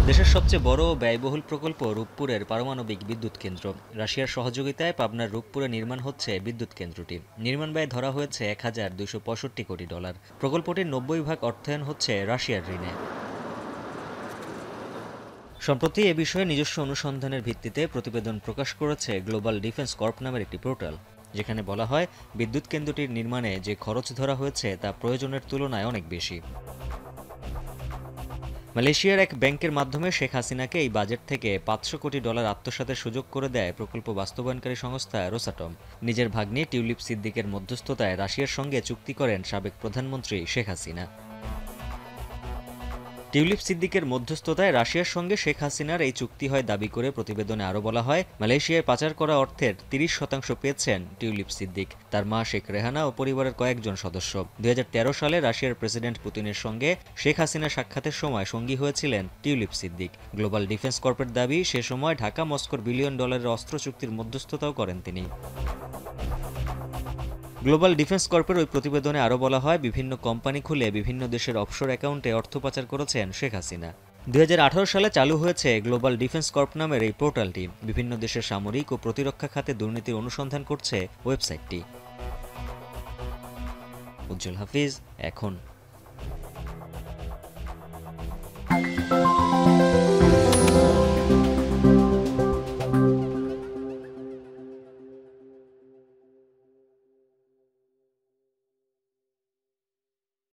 দেশের সবচেয়ে বড় ও ব্যয়বহুল প্রকল্প রূপপুরের পারমাণবিক বিদ্যুৎ কেন্দ্র। রাশিয়ার সহযোগিতায় পাবনার রূপপুরে নির্মাণ হচ্ছে বিদ্যুৎ কেন্দ্রটি। নির্মাণ ব্যয় ধরা হয়েছে $1,265 কোটি। প্রকল্পটির 90% অর্থায়ন হচ্ছে রাশিয়ার ঋণে। সম্প্রতি এ বিষয়ে নিজস্ব অনুসন্ধানের ভিত্তিতে প্রতিবেদন প্রকাশ করেছে গ্লোবাল ডিফেন্স কর্প নামের একটি পোর্টাল, যেখানে বলা হয় বিদ্যুৎ কেন্দ্রটির নির্মাণে যে খরচ ধরা হয়েছে তা প্রয়োজনের তুলনায় অনেক বেশি। মালয়েশিয়ার এক ব্যাংকের মাধ্যমে শেখ হাসিনাকে এই বাজেট থেকে $500 কোটি আত্মসাতের সুযোগ করে দেয় প্রকল্প বাস্তবায়নকারী সংস্থা রোসাটম। নিজের ভাগ্নি টিউলিপ সিদ্দিকের মধ্যস্থতায় রাশিয়ার সঙ্গে চুক্তি করেন সাবেক প্রধানমন্ত্রী শেখ হাসিনা। টিউলিপ সিদ্দিকের মধ্যস্থতায় রাশিয়ার সঙ্গে শেখ হাসিনার এই চুক্তি হয় দাবি করে প্রতিবেদনে আরও বলা হয়, মালয়েশিয়ায় পাচার করা অর্থের 30% পেয়েছেন টিউলিপ সিদ্দিক, তার মা শেখ রেহানা ও পরিবারের কয়েকজন সদস্য। 2013 সালে রাশিয়ার প্রেসিডেন্ট পুতিনের সঙ্গে শেখ হাসিনা সাক্ষাতের সময় সঙ্গী হয়েছিলেন টিউলিপ সিদ্দিক। গ্লোবাল ডিফেন্স কর্পের দাবি, সে সময় ঢাকা মস্কোর $1 বিলিয়ন অস্ত্র চুক্তির মধ্যস্থতাও করেন তিনি। গ্লোবাল ডিফেন্স কর্পের ওই প্রতিবেদনে আরও বলা হয়, বিভিন্ন কোম্পানি খুলে বিভিন্ন দেশের অফশোর অ্যাকাউন্টে অর্থ পাচার করেছেন শেখ হাসিনা। 2018 সালে চালু হয়েছে গ্লোবাল ডিফেন্স কর্প নামের এই পোর্টালটি। বিভিন্ন দেশের সামরিক ও প্রতিরক্ষা খাতে দুর্নীতির অনুসন্ধান করছে ওয়েবসাইটটি। উজ্জ্বল হাফিজ, এখন।